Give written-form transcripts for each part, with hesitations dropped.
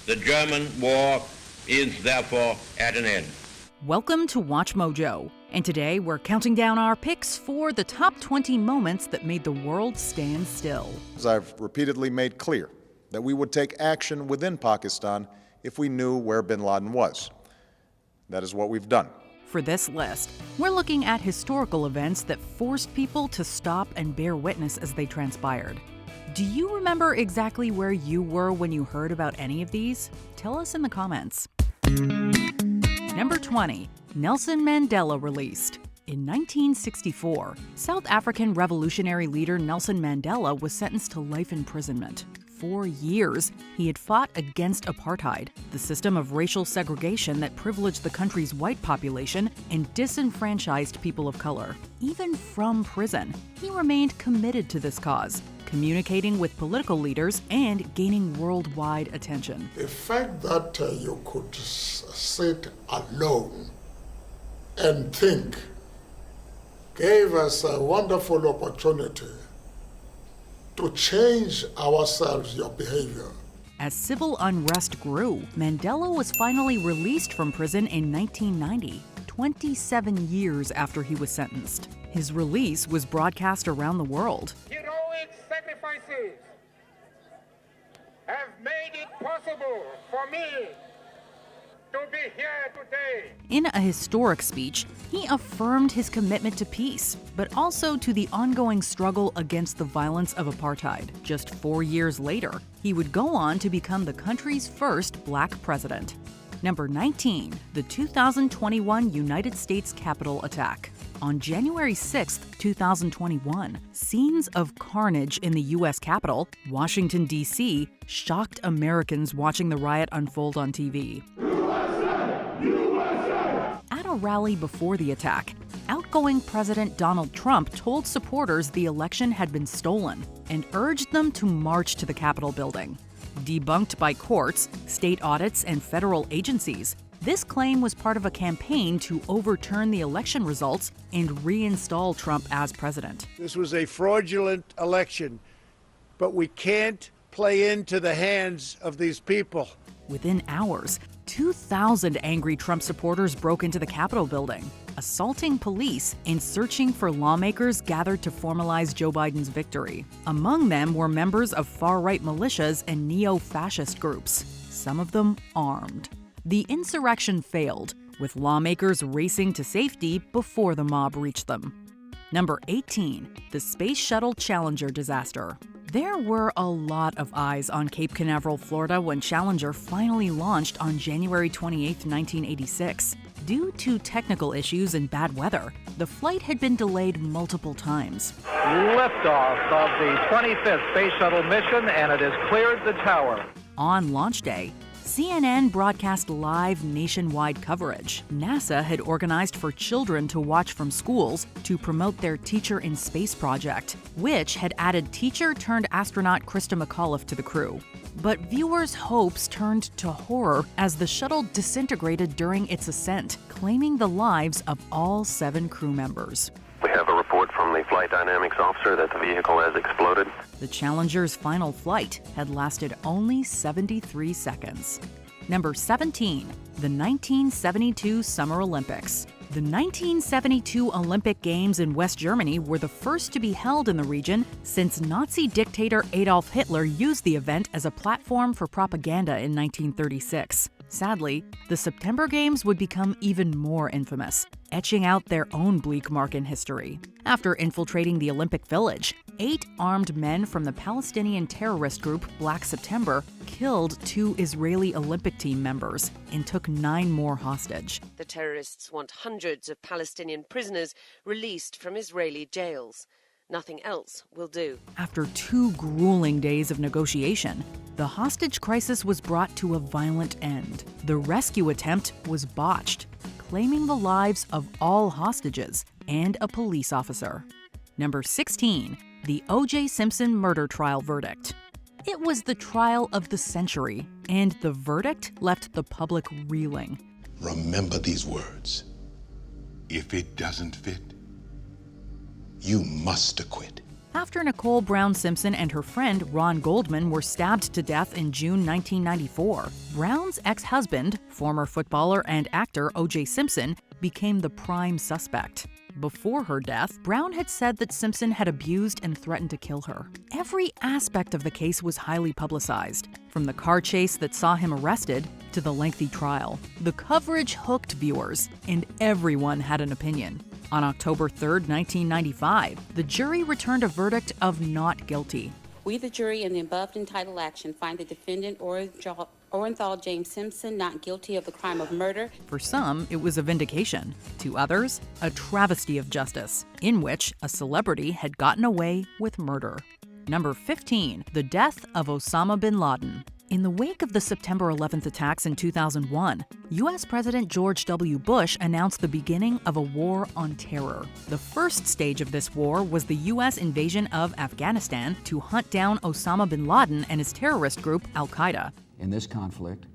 The German war is therefore at an end. Welcome to Watch Mojo, and today we're counting down our picks for the top 20 moments that made the world stand still. As I've repeatedly made clear that we would take action within Pakistan if we knew where bin Laden was. That is what we've done. For this list, we're looking at historical events that forced people to stop and bear witness as they transpired. Do you remember exactly where you were when you heard about any of these? Tell us in the comments. Number 20. Nelson Mandela released. In 1964, South African revolutionary leader Nelson Mandela was sentenced to life imprisonment. 4 years, he had fought against apartheid, the system of racial segregation that privileged the country's white population and disenfranchised people of color. Even from prison, he remained committed to this cause, communicating with political leaders and gaining worldwide attention. The fact that you could sit alone and think gave us a wonderful opportunity to change ourselves, your behavior. As civil unrest grew, Mandela was finally released from prison in 1990, 27 years after he was sentenced. His release was broadcast around the world. Heroic sacrifices have made it possible for me to be here today. In a historic speech, he affirmed his commitment to peace, but also to the ongoing struggle against the violence of apartheid. Just 4 years later, he would go on to become the country's first black president. Number 19. The 2021 United States Capitol attack. On January 6, 2021, scenes of carnage in the U.S. Capitol, Washington, D.C., shocked Americans watching the riot unfold on TV. At a rally before the attack, outgoing President Donald Trump told supporters the election had been stolen and urged them to march to the Capitol building. Debunked by courts, state audits, and federal agencies, this claim was part of a campaign to overturn the election results and reinstall Trump as president. This was a fraudulent election, but we can't play into the hands of these people. Within hours, 2,000 angry Trump supporters broke into the Capitol building, assaulting police and searching for lawmakers gathered to formalize Joe Biden's victory. Among them were members of far-right militias and neo-fascist groups, some of them armed. The insurrection failed, with lawmakers racing to safety before the mob reached them. Number 18. The Space Shuttle Challenger disaster. There were a lot of eyes on Cape Canaveral, Florida when Challenger finally launched on January 28, 1986. Due to technical issues and bad weather, the flight had been delayed multiple times. Liftoff of the 25th Space Shuttle mission, and it has cleared the tower. On launch day, CNN broadcast live nationwide coverage. NASA had organized for children to watch from schools to promote their Teacher in Space project, which had added teacher-turned-astronaut Krista McAuliffe to the crew. But viewers' hopes turned to horror as the shuttle disintegrated during its ascent, claiming the lives of all 7 crew members. We have a report from the flight dynamics officer that the vehicle has exploded. The Challenger's final flight had lasted only 73 seconds. Number 17. The 1972 Summer Olympics. The 1972 Olympic Games in West Germany were the first to be held in the region since Nazi dictator Adolf Hitler used the event as a platform for propaganda in 1936. Sadly, the September Games would become even more infamous, etching out their own bleak mark in history. After infiltrating the Olympic Village, 8 armed men from the Palestinian terrorist group Black September killed 2 Israeli Olympic team members and took 9 more hostage. The terrorists want hundreds of Palestinian prisoners released from Israeli jails. Nothing else will do. After 2 grueling days of negotiation, the hostage crisis was brought to a violent end. The rescue attempt was botched, claiming the lives of all hostages and a police officer. Number 16. The O.J. Simpson murder trial verdict. It was the trial of the century, and the verdict left the public reeling. Remember these words. If it doesn't fit, you must acquit. After Nicole Brown Simpson and her friend Ron Goldman were stabbed to death in June 1994, Brown's ex-husband, former footballer and actor O.J. Simpson, became the prime suspect. Before her death, Brown had said that Simpson had abused and threatened to kill her. Every aspect of the case was highly publicized, from the car chase that saw him arrested to the lengthy trial. The coverage hooked viewers, and everyone had an opinion. On October 3, 1995, the jury returned a verdict of not guilty. We, the jury, in the above entitled action, find the defendant Orenthal James Simpson not guilty of the crime of murder. For some, it was a vindication. To others, a travesty of justice, in which a celebrity had gotten away with murder. Number 15, the death of Osama bin Laden. In the wake of the September 11th attacks in 2001, U.S. President George W. Bush announced the beginning of a war on terror. The first stage of this war was the U.S. invasion of Afghanistan to hunt down Osama bin Laden and his terrorist group, Al-Qaeda. In this conflict,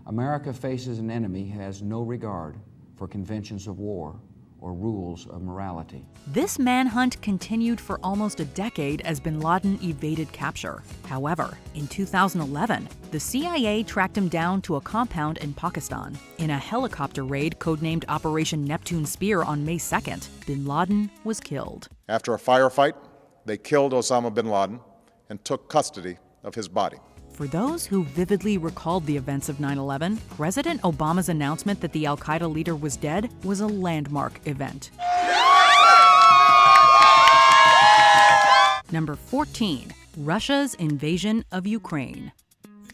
America faces an enemy who has no regard for conventions of war or rules of morality. This manhunt continued for almost a decade as bin Laden evaded capture. However, in 2011, the CIA tracked him down to a compound in Pakistan. In a helicopter raid codenamed Operation Neptune Spear on May 2nd, bin Laden was killed. After a firefight, they killed Osama bin Laden and took custody of his body. For those who vividly recalled the events of 9/11, President Obama's announcement that the Al-Qaeda leader was dead was a landmark event. Number 14, Russia's invasion of Ukraine.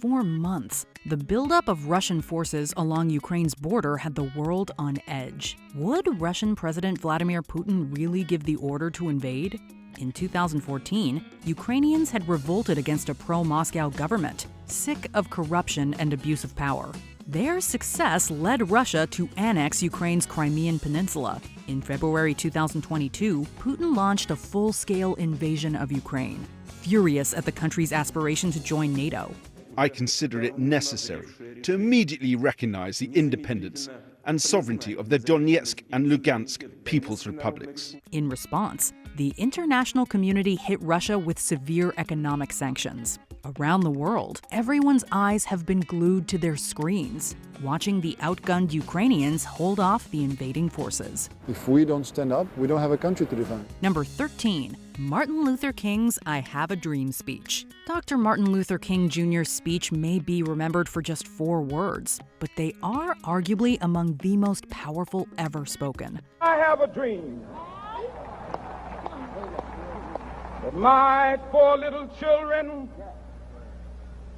For months, the buildup of Russian forces along Ukraine's border had the world on edge. Would Russian President Vladimir Putin really give the order to invade? In 2014, Ukrainians had revolted against a pro-Moscow government, sick of corruption and abuse of power. Their success led Russia to annex Ukraine's Crimean Peninsula. In February 2022, Putin launched a full-scale invasion of Ukraine, furious at the country's aspiration to join NATO. I consider it necessary to immediately recognize the independence and sovereignty of the Donetsk and Lugansk People's Republics. In response, the international community hit Russia with severe economic sanctions. Around the world, everyone's eyes have been glued to their screens, watching the outgunned Ukrainians hold off the invading forces. If we don't stand up, we don't have a country to defend. Number 13, Martin Luther King's I Have a Dream speech. Dr. Martin Luther King Jr.'s speech may be remembered for just 4 words, but they are arguably among the most powerful ever spoken. I have a dream that my 4 little children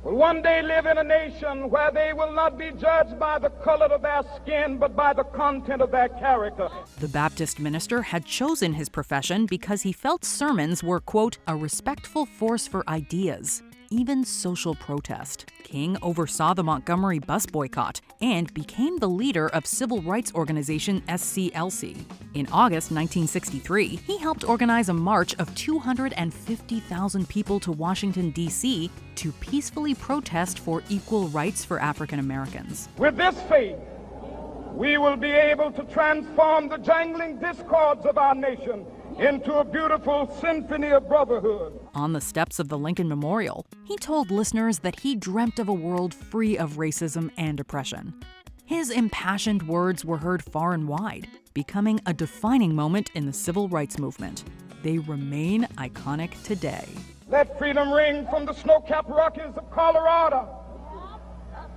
will one day live in a nation where they will not be judged by the color of their skin, but by the content of their character. The Baptist minister had chosen his profession because he felt sermons were, quote, a respectful force for ideas, even social protest. King oversaw the Montgomery bus boycott and became the leader of civil rights organization SCLC. In August 1963, he helped organize a march of 250,000 people to Washington, D.C. to peacefully protest for equal rights for African Americans. With this faith, we will be able to transform the jangling discords of our nation into a beautiful symphony of brotherhood. On the steps of the Lincoln Memorial, he told listeners that he dreamt of a world free of racism and oppression. His impassioned words were heard far and wide, becoming a defining moment in the civil rights movement. They remain iconic today. Let freedom ring from the snow-capped Rockies of Colorado.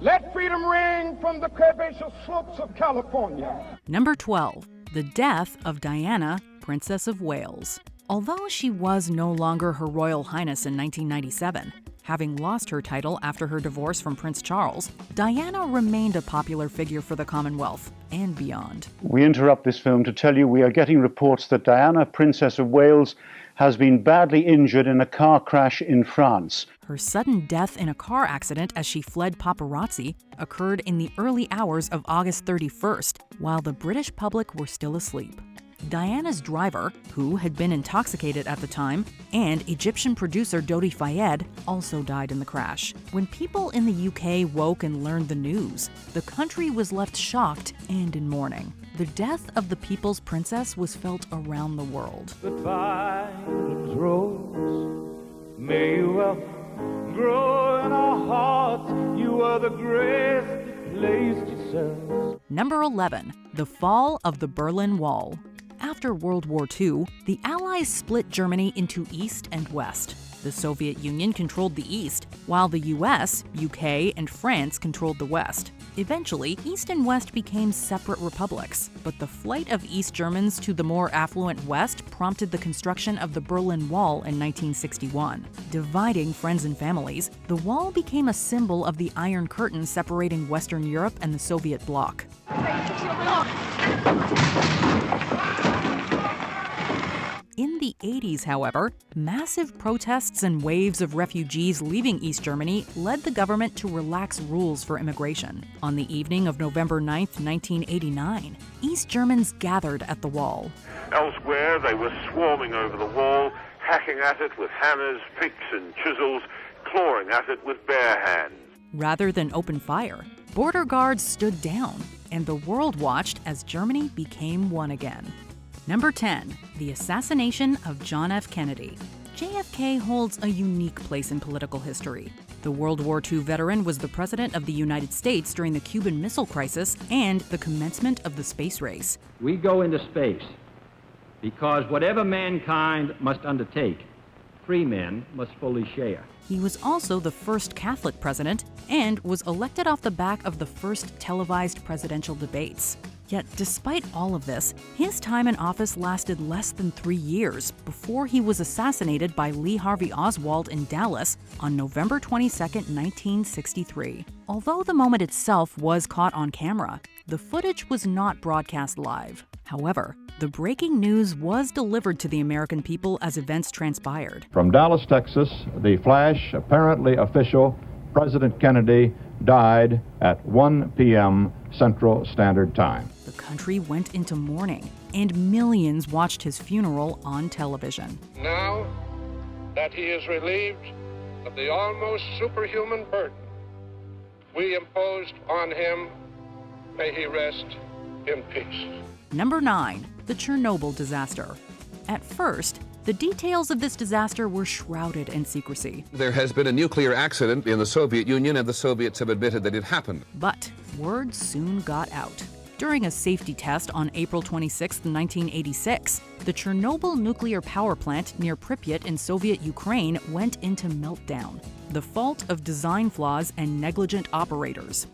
Let freedom ring from the curvaceous slopes of California. Number 12, the death of Diana, Princess of Wales. Although she was no longer Her Royal Highness in 1997, having lost her title after her divorce from Prince Charles, Diana remained a popular figure for the Commonwealth and beyond. We interrupt this film to tell you we are getting reports that Diana, Princess of Wales, has been badly injured in a car crash in France. Her sudden death in a car accident as she fled paparazzi occurred in the early hours of August 31st, while the British public were still asleep. Diana's driver, who had been intoxicated at the time, and Egyptian producer Dodi Fayed also died in the crash. When people in the UK woke and learned the news, the country was left shocked and in mourning. The death of the people's princess was felt around the world. Goodbye, love's rose. May you ever grow in our hearts. You are the grace that placed yourself. Number 11. The fall of the Berlin Wall. After World War II, the Allies split Germany into East and West. The Soviet Union controlled the East, while the US, UK, and France controlled the West. Eventually, East and West became separate republics, but the flight of East Germans to the more affluent West prompted the construction of the Berlin Wall in 1961. Dividing friends and families, the wall became a symbol of the Iron Curtain separating Western Europe and the Soviet bloc. In the 80s, however, massive protests and waves of refugees leaving East Germany led the government to relax rules for immigration. On the evening of November 9, 1989, East Germans gathered at the wall. Elsewhere, they were swarming over the wall, hacking at it with hammers, picks, and chisels, clawing at it with bare hands. Rather than open fire, border guards stood down, and the world watched as Germany became one again. Number 10. The assassination of John F. Kennedy. JFK holds a unique place in political history. The World War II veteran was the President of the United States during the Cuban Missile Crisis and the commencement of the space race. We go into space because whatever mankind must undertake, free men must fully share. He was also the first Catholic president and was elected off the back of the first televised presidential debates. Yet, despite all of this, his time in office lasted less than 3 years before he was assassinated by Lee Harvey Oswald in Dallas on November 22, 1963. Although the moment itself was caught on camera, the footage was not broadcast live. However, the breaking news was delivered to the American people as events transpired. From Dallas, Texas, the flash, apparently official, President Kennedy died at 1 p.m. Central Standard Time. The country went into mourning, and millions watched his funeral on television. Now that he is relieved of the almost superhuman burden we imposed on him, may he rest in peace. Number 9. The Chernobyl Disaster. At first, the details of this disaster were shrouded in secrecy. There has been a nuclear accident in the Soviet Union, and the Soviets have admitted that it happened. But word soon got out. During a safety test on April 26, 1986, the Chernobyl nuclear power plant near Pripyat in Soviet Ukraine went into meltdown. The fault of design flaws and negligent operators.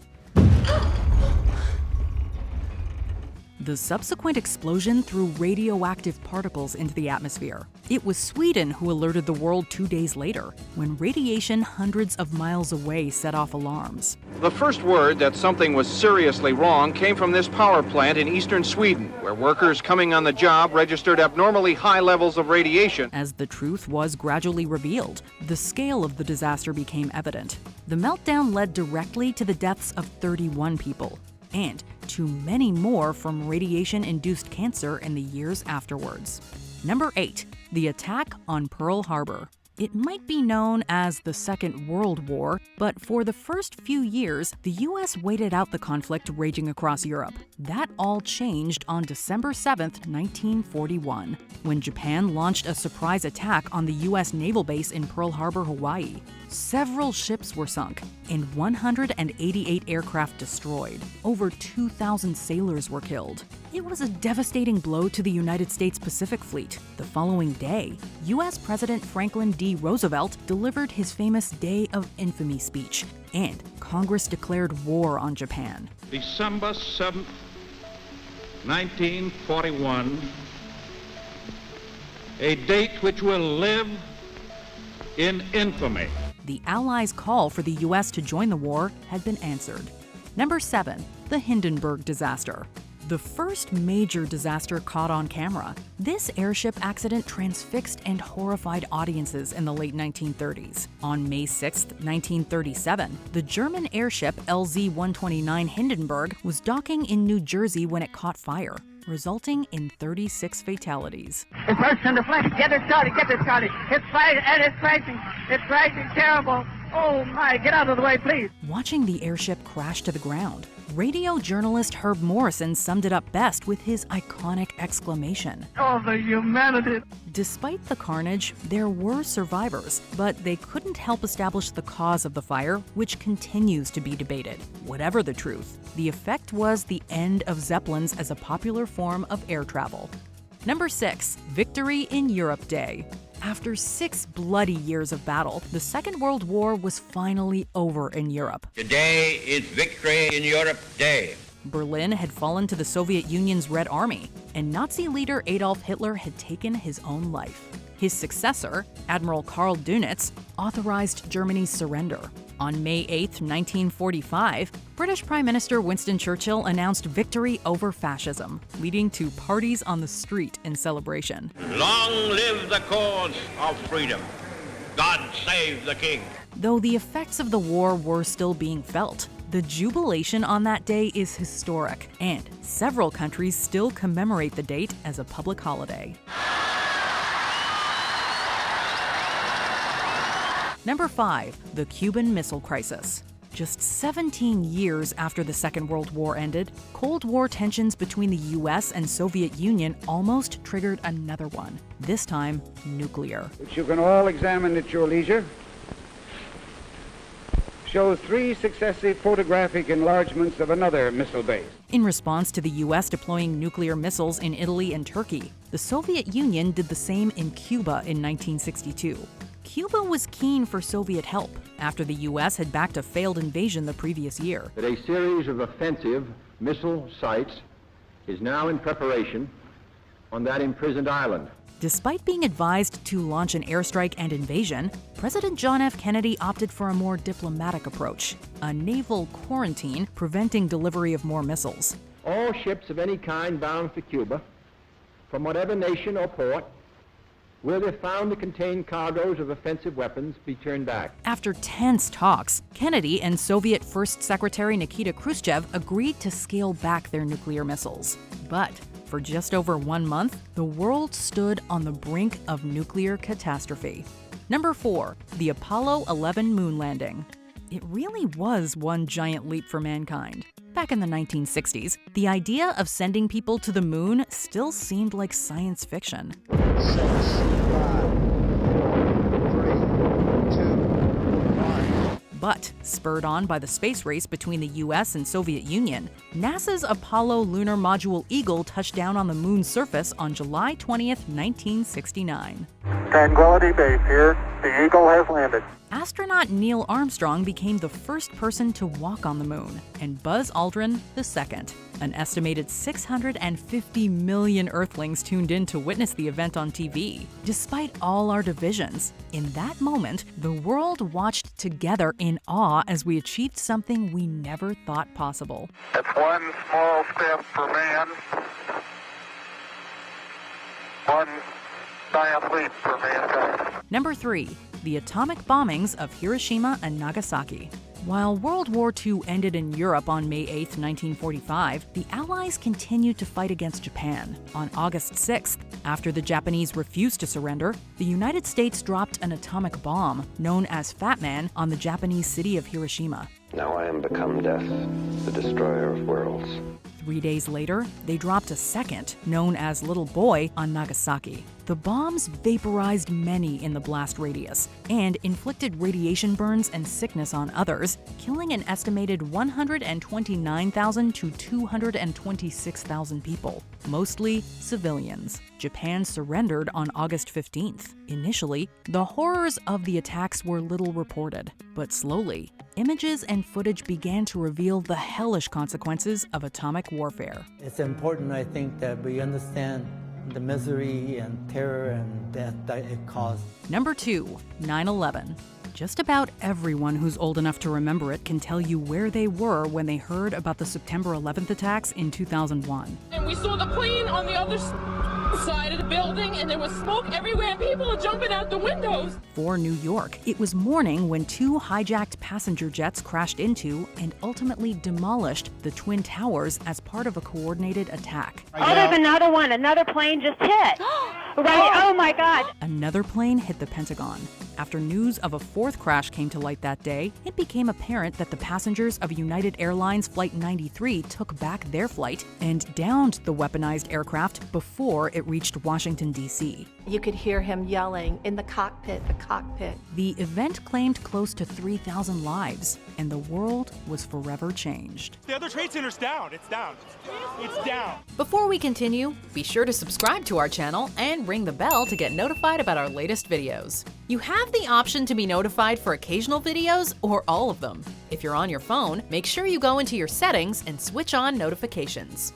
The subsequent explosion threw radioactive particles into the atmosphere. It was Sweden who alerted the world 2 days later, when radiation hundreds of miles away set off alarms. The first word that something was seriously wrong came from this power plant in eastern Sweden, where workers coming on the job registered abnormally high levels of radiation. As the truth was gradually revealed, the scale of the disaster became evident. The meltdown led directly to the deaths of 31 people, and to many more from radiation-induced cancer in the years afterwards. Number 8. The attack on Pearl Harbor. It might be known as the Second World War, but for the first few years, the U.S. waited out the conflict raging across Europe. That all changed on December 7, 1941, when Japan launched a surprise attack on the U.S. naval base in Pearl Harbor, Hawaii. Several ships were sunk, and 188 aircraft destroyed. Over 2,000 sailors were killed. It was a devastating blow to the United States Pacific Fleet. The following day, U.S. President Franklin D. Roosevelt delivered his famous Day of Infamy speech, and Congress declared war on Japan. December 7th, 1941, a date which will live in infamy. The Allies' call for the U.S. to join the war had been answered. Number 7. The Hindenburg Disaster. The first major disaster caught on camera. This airship accident transfixed and horrified audiences in the late 1930s. On May 6, 1937, the German airship LZ-129 Hindenburg was docking in New Jersey when it caught fire, resulting in 36 fatalities. It burst into flames. Get it started. It's fighting and it's crashing. It's crashing terrible. Oh my, get out of the way, please. Watching the airship crash to the ground, radio journalist Herb Morrison summed it up best with his iconic exclamation. Oh, the humanity. Despite the carnage, there were survivors, but they couldn't help establish the cause of the fire, which continues to be debated. Whatever the truth, the effect was the end of Zeppelins as a popular form of air travel. Number 6. Victory in Europe Day. After 6 bloody years of battle, the Second World War was finally over in Europe. Today is Victory in Europe Day. Berlin had fallen to the Soviet Union's Red Army, and Nazi leader Adolf Hitler had taken his own life. His successor, Admiral Karl Dönitz, authorized Germany's surrender. On May 8, 1945, British Prime Minister Winston Churchill announced victory over fascism, leading to parties on the street in celebration. Long live the cause of freedom. God save the King. Though the effects of the war were still being felt, the jubilation on that day is historic, and several countries still commemorate the date as a public holiday. Number 5. The Cuban Missile Crisis. Just 17 years after the Second World War ended, Cold War tensions between the US and Soviet Union almost triggered another one, this time nuclear. Which you can all examine at your leisure, shows 3 successive photographic enlargements of another missile base. In response to the US deploying nuclear missiles in Italy and Turkey, the Soviet Union did the same in Cuba in 1962. Cuba was keen for Soviet help after the U.S. had backed a failed invasion the previous year. That a series of offensive missile sites is now in preparation on that imprisoned island. Despite being advised to launch an airstrike and invasion, President John F. Kennedy opted for a more diplomatic approach, a naval quarantine preventing delivery of more missiles. All ships of any kind bound for Cuba, from whatever nation or port, where they're found to contain cargoes of offensive weapons, be turned back. After tense talks, Kennedy and Soviet First Secretary Nikita Khrushchev agreed to scale back their nuclear missiles. But for just over 1 month, the world stood on the brink of nuclear catastrophe. Number 4. The Apollo 11 moon landing. It really was one giant leap for mankind. Back in the 1960s, the idea of sending people to the moon still seemed like science fiction. 6, 5, 4, 3, 2, 1. But, spurred on by the space race between the US and Soviet Union, NASA's Apollo lunar module Eagle touched down on the moon's surface on July 20th, 1969. Tranquility Base here. The Eagle has landed. Astronaut Neil Armstrong became the first person to walk on the moon, and Buzz Aldrin the second. An estimated 650 million Earthlings tuned in to witness the event on TV. Despite all our divisions, in that moment, the world watched together in awe as we achieved something we never thought possible. It's one small step for man, one giant leap for mankind. Number 3. The atomic bombings of Hiroshima and Nagasaki. While World War II ended in Europe on May 8, 1945, the Allies continued to fight against Japan. On August 6th, after the Japanese refused to surrender, the United States dropped an atomic bomb, known as Fat Man, on the Japanese city of Hiroshima. Now I am become death, the destroyer of worlds. 3 days later, they dropped a second, known as Little Boy, on Nagasaki. The bombs vaporized many in the blast radius and inflicted radiation burns and sickness on others, killing an estimated 129,000 to 226,000 people, mostly civilians. Japan surrendered on August 15th. Initially, the horrors of the attacks were little reported, but slowly, images and footage began to reveal the hellish consequences of atomic warfare. It's important, I think, that we understand the misery and terror and death that it caused. Number 2, 9/11. Just about everyone who's old enough to remember it can tell you where they were when they heard about the September 11th attacks in 2001. And we saw the plane on the other side of the building, and there was smoke everywhere, and people are jumping out the windows. For New York, it was morning when 2 hijacked passenger jets crashed into and ultimately demolished the Twin Towers as part of a coordinated attack. Oh, there's another one. Another plane just hit. Right. Oh, my God. Another plane hit the Pentagon. After news of a fourth crash came to light that day, it became apparent that the passengers of United Airlines Flight 93 took back their flight and downed the weaponized aircraft before it reached Washington, D.C. You could hear him yelling, "In the cockpit, the cockpit." The event claimed close to 3,000 lives, and the world was forever changed. The other trade center's down. It's down. It's down. Before we continue, be sure to subscribe to our channel and ring the bell to get notified about our latest videos. You have the option to be notified for occasional videos or all of them. If you're on your phone, make sure you go into your settings and switch on notifications.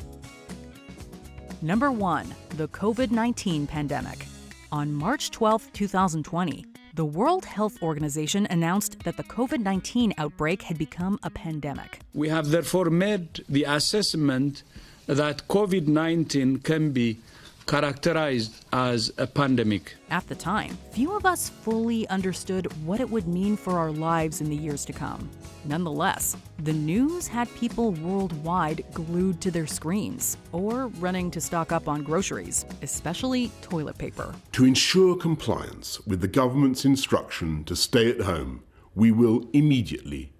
Number 1. The COVID-19 pandemic. On March 12, 2020, the World Health Organization announced that the COVID-19 outbreak had become a pandemic. We have therefore made the assessment that COVID-19 can be characterized as a pandemic. At the time, few of us fully understood what it would mean for our lives in the years to come. Nonetheless, the news had people worldwide glued to their screens or running to stock up on groceries, especially toilet paper. To ensure compliance with the government's instruction to stay at home, we will immediately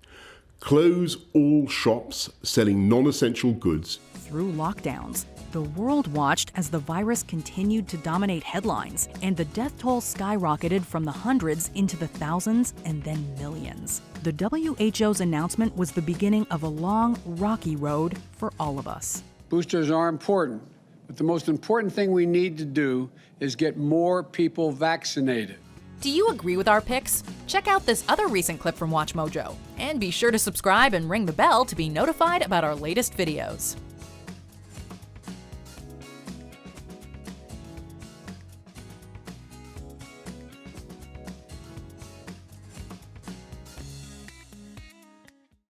close all shops selling non-essential goods. Through lockdowns, the world watched as the virus continued to dominate headlines, and the death toll skyrocketed from the hundreds into the thousands and then millions. The WHO's announcement was the beginning of a long, rocky road for all of us. Boosters are important, but the most important thing we need to do is get more people vaccinated. Do you agree with our picks? Check out this other recent clip from WatchMojo, and be sure to subscribe and ring the bell to be notified about our latest videos.